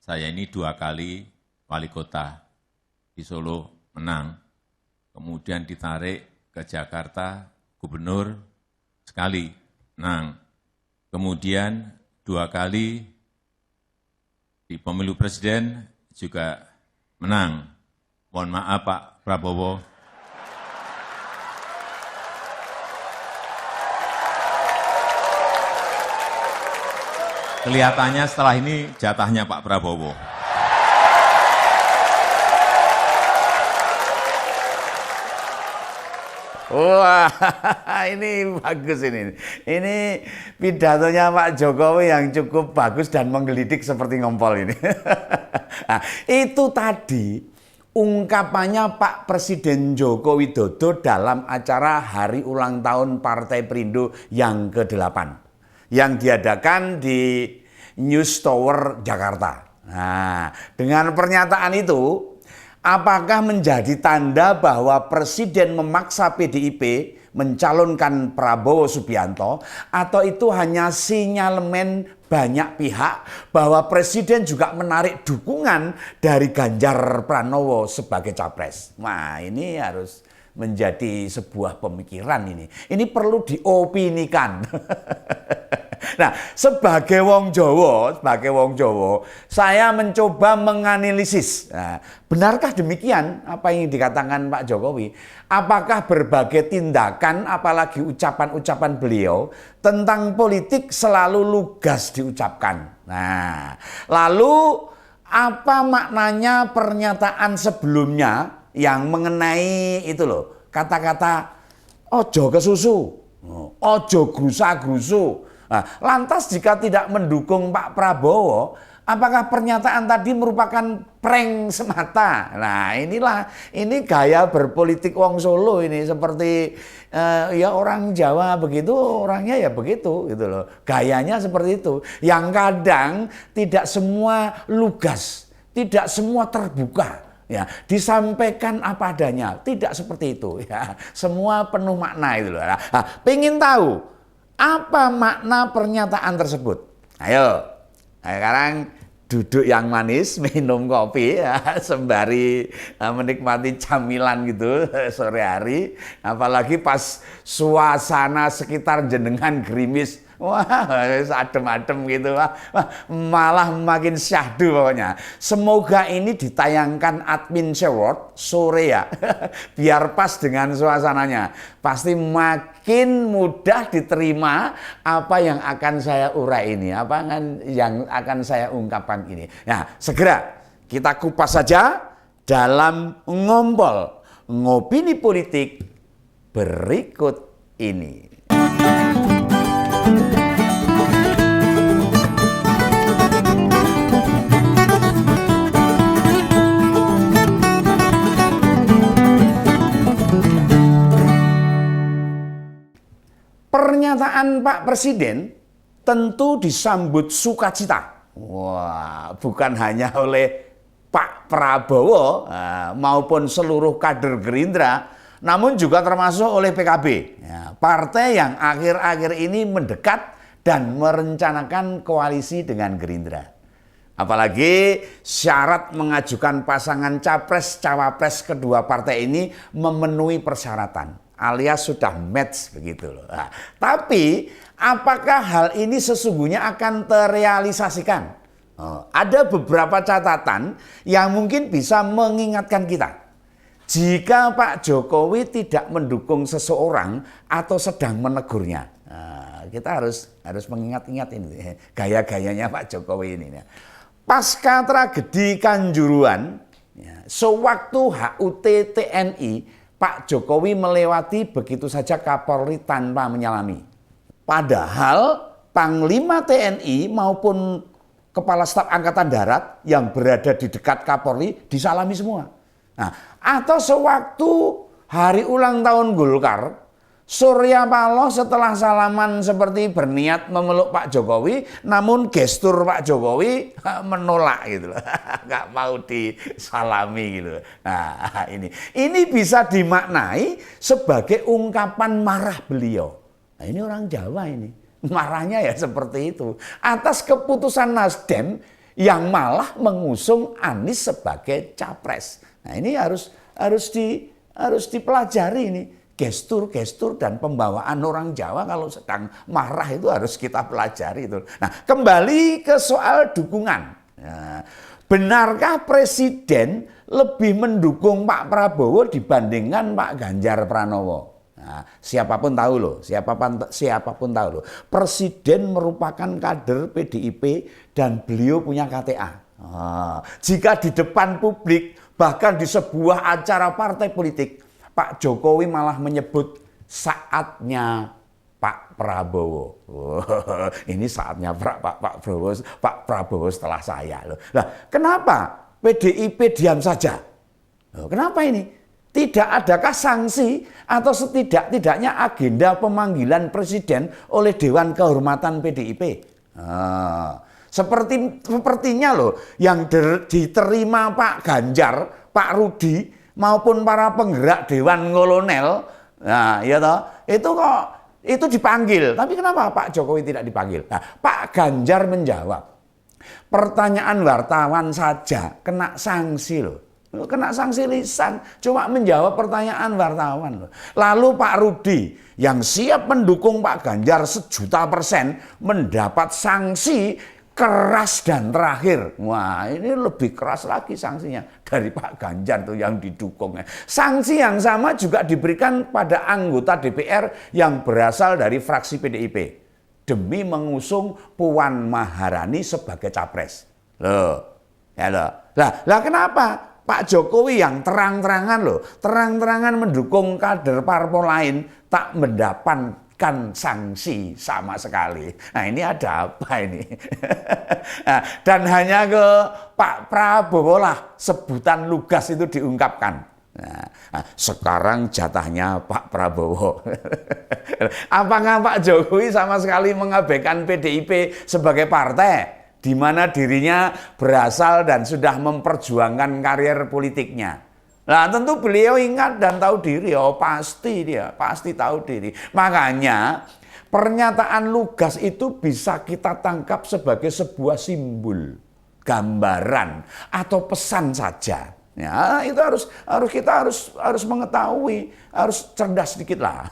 Saya ini 2 kali wali kota di Solo menang, kemudian ditarik ke Jakarta, gubernur sekali menang, kemudian 2 kali di pemilu presiden juga menang. Mohon maaf Pak Prabowo. Kelihatannya setelah ini jatahnya Pak Prabowo. Wah, ini bagus ini. Ini pidatonya Pak Jokowi yang cukup bagus dan menggelidik seperti ngompol ini. Nah, itu tadi ungkapannya Pak Presiden Joko Widodo dalam acara hari ulang tahun Partai Perindo yang ke-8 yang diadakan di News Tower Jakarta. Nah, dengan pernyataan itu, apakah menjadi tanda bahwa Presiden memaksa PDIP mencalonkan Prabowo Subianto, atau itu hanya sinyalemen banyak pihak bahwa Presiden juga menarik dukungan dari Ganjar Pranowo sebagai capres? Nah, ini harus menjadi sebuah pemikiran ini. Ini perlu diopinikan. Nah, sebagai wong Jawa, saya mencoba menganalisis. Nah, benarkah demikian apa yang dikatakan Pak Jokowi? Apakah berbagai tindakan, apalagi ucapan-ucapan beliau tentang politik selalu lugas diucapkan? Nah, lalu apa maknanya pernyataan sebelumnya yang mengenai itu loh, kata-kata ojo kesusu, ojo grusa-grusu. Nah, lantas jika tidak mendukung Pak Prabowo, apakah pernyataan tadi merupakan prank semata? Nah, ini gaya berpolitik wong Solo ini, seperti ya orang Jawa begitu, orangnya ya begitu gitu loh. Gayanya seperti itu. Yang kadang tidak semua lugas, tidak semua terbuka. Ya, disampaikan apa adanya, tidak seperti itu ya. Semua penuh makna itu loh. Nah, pengen tahu apa makna pernyataan tersebut? Ayo, sekarang duduk yang manis, minum kopi ya, sembari menikmati camilan gitu sore hari. Apalagi pas suasana sekitar jenengan gerimis. Wah, adem-adem gitu. Wah, malah makin syahdu pokoknya. Semoga ini ditayangkan admin Sheword sore ya. Biar pas dengan suasananya. Pasti makin mudah diterima apa yang akan saya urai ini. Apa yang akan saya ungkapkan ini. Nah, segera kita kupas saja dalam ngompol ngopini politik berikut ini. Pernyataan Pak Presiden tentu disambut sukacita. Wah, bukan hanya oleh Pak Prabowo maupun seluruh kader Gerindra, namun juga termasuk oleh PKB. Ya, partai yang akhir-akhir ini mendekat dan merencanakan koalisi dengan Gerindra. Apalagi syarat mengajukan pasangan capres-cawapres kedua partai ini memenuhi persyaratan, alias sudah match begitu loh. Nah, tapi apakah hal ini sesungguhnya akan terrealisasikan? Ada beberapa catatan yang mungkin bisa mengingatkan kita. Jika Pak Jokowi tidak mendukung seseorang atau sedang menegurnya, kita harus mengingat-ingat ini gaya-gayanya Pak Jokowi ini. Pasca tragedi Kanjuruhan, sewaktu HUT TNI, Pak Jokowi melewati begitu saja Kapolri tanpa menyalami. Padahal Panglima TNI maupun Kepala Staf Angkatan Darat yang berada di dekat Kapolri disalami semua. Nah, atau sewaktu hari ulang tahun Golkar, Surya Paloh setelah salaman seperti berniat memeluk Pak Jokowi, namun gestur Pak Jokowi menolak gitu loh. Nggak mau disalami gitu. Nah, ini bisa dimaknai sebagai ungkapan marah beliau. Nah, ini orang Jawa ini. Marahnya ya seperti itu. Atas keputusan Nasdem yang malah mengusung Anies sebagai capres. Nah, ini harus dipelajari ini. Gestur-gestur dan pembawaan orang Jawa kalau sedang marah itu harus kita pelajari itu. Nah, kembali ke soal dukungan. Nah, benarkah Presiden lebih mendukung Pak Prabowo dibandingkan Pak Ganjar Pranowo? Nah, siapapun tahu loh, siapapun tahu loh. Presiden merupakan kader PDIP dan beliau punya KTA. Jika di depan publik, bahkan di sebuah acara partai politik, Pak Jokowi malah menyebut saatnya Pak Prabowo. Ini saatnya Pak Prabowo setelah saya loh. Nah, kenapa PDIP diam saja? Loh, kenapa ini? Tidak adakah sanksi atau setidak-tidaknya agenda pemanggilan presiden oleh Dewan Kehormatan PDIP? Sepertinya loh yang diterima Pak Ganjar, Pak Rudi maupun para penggerak Dewan Kolonel, nah ya toh, itu dipanggil. Tapi kenapa Pak Jokowi tidak dipanggil? Nah, Pak Ganjar menjawab, pertanyaan wartawan saja kena sanksi loh. Kena sanksi lisan, cuma menjawab pertanyaan wartawan. Lalu Pak Rudi yang siap mendukung Pak Ganjar 1.000.000% mendapat sanksi keras dan terakhir. Wah, ini lebih keras lagi sanksinya dari Pak Ganjar tuh yang didukung. Sanksi yang sama juga diberikan pada anggota DPR yang berasal dari fraksi PDIP demi mengusung Puan Maharani sebagai capres. Loh, ya loh. Lah kenapa? Pak Jokowi yang terang-terangan mendukung kader parpol lain tak mendapatkan sanksi sama sekali. Nah, ini ada apa ini? Nah, dan hanya ke Pak Prabowo lah sebutan lugas itu diungkapkan. Nah, sekarang jatahnya Pak Prabowo. Apakah Pak Jokowi sama sekali mengabaikan PDIP sebagai partai di mana dirinya berasal dan sudah memperjuangkan karir politiknya? Nah, tentu beliau ingat dan tahu diri. Oh, pasti tahu diri. Makanya pernyataan lugas itu bisa kita tangkap sebagai sebuah simbol, gambaran atau pesan saja. Ya, itu kita harus mengetahui, harus cerdas sedikit lah.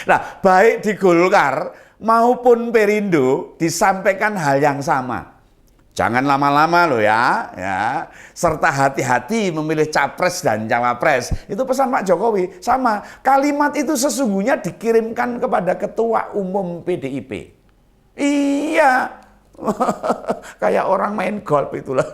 Nah, baik di Golkar maupun Perindo disampaikan hal yang sama. Jangan lama-lama loh ya, serta hati-hati memilih capres dan cawapres. Itu pesan Pak Jokowi. Sama, kalimat itu sesungguhnya dikirimkan kepada Ketua Umum PDIP. Iya, kayak orang main golf itulah.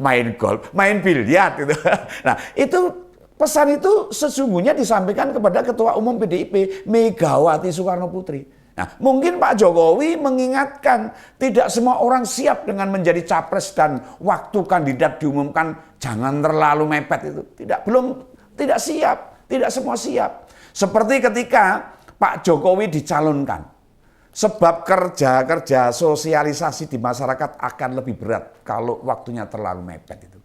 Main golf, main biliar gitu. Nah, itu pesan itu sesungguhnya disampaikan kepada Ketua Umum PDIP Megawati Soekarno Putri. Nah, mungkin Pak Jokowi mengingatkan tidak semua orang siap dengan menjadi capres dan waktu kandidat diumumkan jangan terlalu mepet itu. Tidak siap, tidak semua siap. Seperti ketika Pak Jokowi dicalonkan. Sebab kerja sosialisasi di masyarakat akan lebih berat kalau waktunya terlalu mepet itu.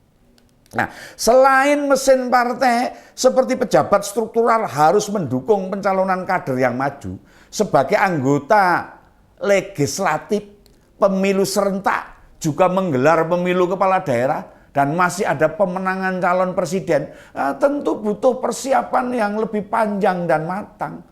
Nah, selain mesin partai seperti pejabat struktural harus mendukung pencalonan kader yang maju sebagai anggota legislatif, pemilu serentak, juga menggelar pemilu kepala daerah dan masih ada pemenangan calon presiden, tentu butuh persiapan yang lebih panjang dan matang.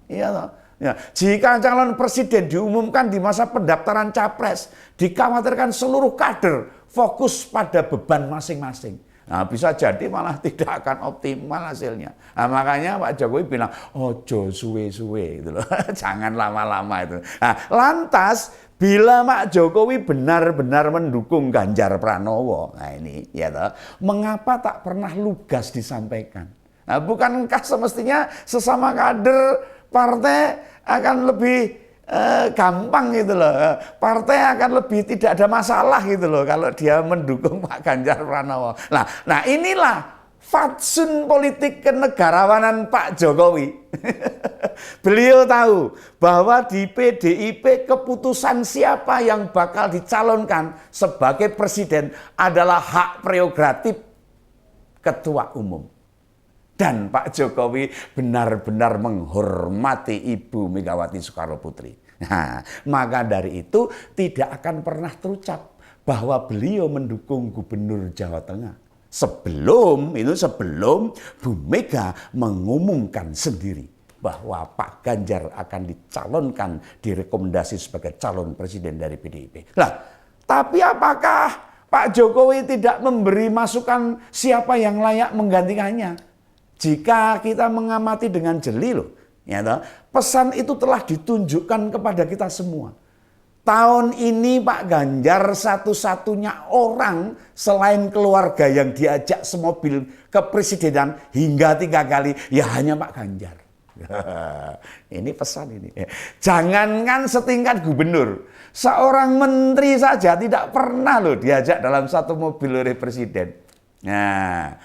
Ya, jika calon presiden diumumkan di masa pendaftaran capres, dikhawatirkan seluruh kader fokus pada beban masing-masing. Nah, bisa jadi malah tidak akan optimal hasilnya. Nah, makanya Pak Jokowi bilang, ojo suwe-suwe gitu loh. Jangan lama-lama itu. Nah, lantas bila Pak Jokowi benar-benar mendukung Ganjar Pranowo, nah ini ya toh, mengapa tak pernah lugas disampaikan? Nah, bukankah semestinya sesama kader partai akan lebih gampang gitu loh. Partai akan lebih tidak ada masalah gitu loh kalau dia mendukung Pak Ganjar Pranowo. Nah inilah fatsun politik kenegarawanan Pak Jokowi. Beliau tahu bahwa di PDIP keputusan siapa yang bakal dicalonkan sebagai presiden adalah hak prerogatif Ketua Umum. Dan Pak Jokowi benar-benar menghormati Ibu Megawati Soekarno Putri. Nah, maka dari itu tidak akan pernah terucap bahwa beliau mendukung Gubernur Jawa Tengah. Sebelum Bu Mega mengumumkan sendiri bahwa Pak Ganjar akan dicalonkan, direkomendasi sebagai calon presiden dari PDIP. Nah, tapi apakah Pak Jokowi tidak memberi masukan siapa yang layak menggantikannya? Jika kita mengamati dengan jeli loh, ya toh, pesan itu telah ditunjukkan kepada kita semua. Tahun ini Pak Ganjar satu-satunya orang selain keluarga yang diajak semobil kepresidenan hingga 3 kali, ya hanya Pak Ganjar. Ini pesan ini. Jangankan setingkat gubernur, seorang menteri saja tidak pernah loh diajak dalam satu mobil oleh presiden. Nah,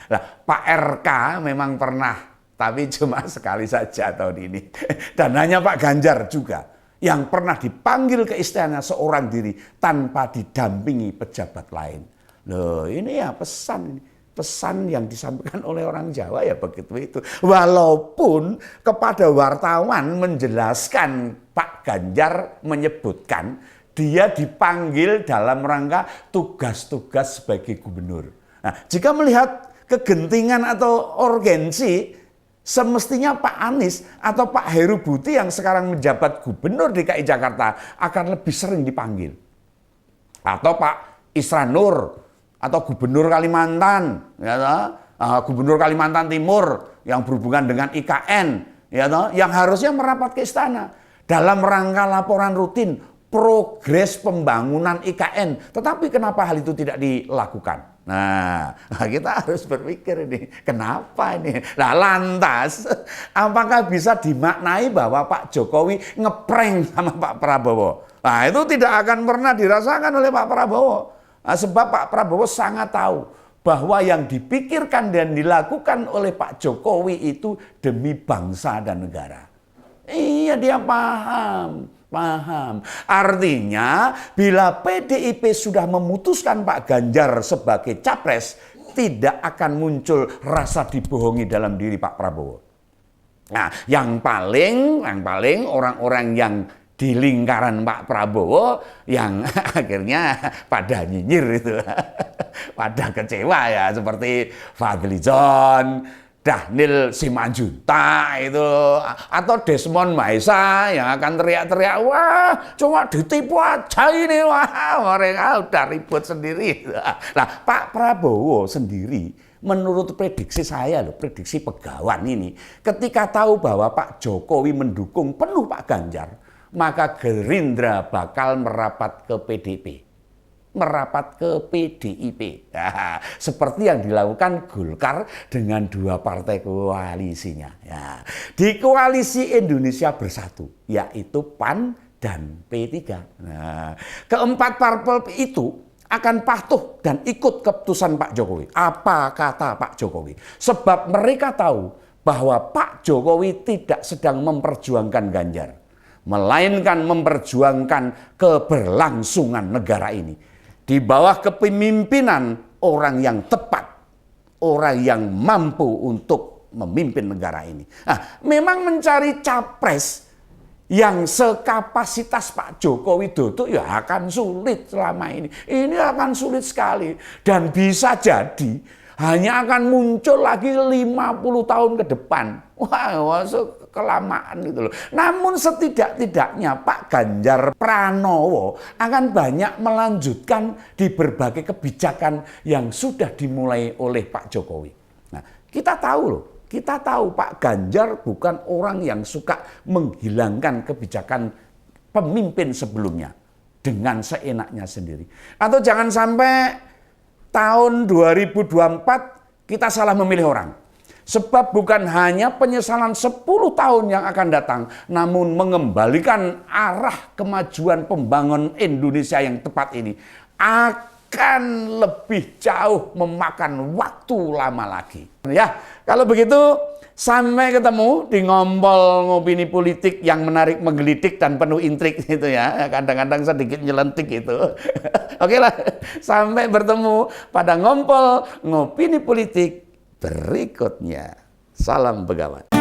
Pak RK memang pernah, tapi cuma sekali saja tahun ini. Dan hanya Pak Ganjar juga yang pernah dipanggil ke istana seorang diri tanpa didampingi pejabat lain. Loh, ini ya pesan yang disampaikan oleh orang Jawa ya begitu itu. Walaupun kepada wartawan menjelaskan Pak Ganjar menyebutkan dia dipanggil dalam rangka tugas-tugas sebagai gubernur. Nah, jika melihat kegentingan atau urgensi, semestinya Pak Anies atau Pak Heru Budi yang sekarang menjabat Gubernur DKI Jakarta akan lebih sering dipanggil. Atau Pak Isran Nur atau Gubernur Kalimantan, ya Gubernur Kalimantan Timur yang berhubungan dengan IKN, ya yang harusnya merapat ke istana dalam rangka laporan rutin progres pembangunan IKN. Tetapi kenapa hal itu tidak dilakukan? Nah, kita harus berpikir ini, kenapa ini? Nah, lantas, apakah bisa dimaknai bahwa Pak Jokowi ngeprank sama Pak Prabowo? Nah, itu tidak akan pernah dirasakan oleh Pak Prabowo. Nah, sebab Pak Prabowo sangat tahu bahwa yang dipikirkan dan dilakukan oleh Pak Jokowi itu demi bangsa dan negara. Iya, dia paham. Artinya bila PDIP sudah memutuskan Pak Ganjar sebagai capres, tidak akan muncul rasa dibohongi dalam diri Pak Prabowo. Nah, yang paling orang-orang yang di lingkaran Pak Prabowo yang akhirnya pada nyinyir itu, pada kecewa ya, seperti Fadlizon, Dhanil Simanjuntak itu, atau Desmond Maesa yang akan teriak-teriak, wah cuma ditipu aja ini, wah mereka udah ribut sendiri. Nah, Pak Prabowo sendiri menurut prediksi saya loh, prediksi pegawan ini, ketika tahu bahwa Pak Jokowi mendukung penuh Pak Ganjar, maka Gerindra bakal merapat ke PDIP. Merapat ke PDIP. Nah, seperti yang dilakukan Golkar dengan 2 partai koalisinya. Ya. Di koalisi Indonesia Bersatu, yaitu PAN dan P3. Nah, keempat parpol itu akan patuh dan ikut keputusan Pak Jokowi. Apa kata Pak Jokowi? Sebab mereka tahu bahwa Pak Jokowi tidak sedang memperjuangkan Ganjar, melainkan memperjuangkan keberlangsungan negara ini di bawah kepemimpinan orang yang tepat, orang yang mampu untuk memimpin negara ini. Nah, memang mencari capres yang sekapasitas Pak Joko Widodo ya akan sulit selama ini. Ini akan sulit sekali dan bisa jadi hanya akan muncul lagi 50 tahun ke depan. Wah, kelamaan gitu loh. Namun setidak-tidaknya Pak Ganjar Pranowo akan banyak melanjutkan di berbagai kebijakan yang sudah dimulai oleh Pak Jokowi. Nah, kita tahu loh, kita tahu Pak Ganjar bukan orang yang suka menghilangkan kebijakan pemimpin sebelumnya dengan seenaknya sendiri. Atau jangan sampai tahun 2024 kita salah memilih orang. Sebab bukan hanya penyesalan 10 tahun yang akan datang, namun mengembalikan arah kemajuan pembangunan Indonesia yang tepat ini akan lebih jauh memakan waktu lama lagi. Ya, kalau begitu sampai ketemu di ngompol ngopini politik yang menarik, menggelitik dan penuh intrik gitu ya. Kadang-kadang sedikit nyelentik itu. Oke lah, sampai bertemu pada ngompol ngopini politik berikutnya. Salam Begawan.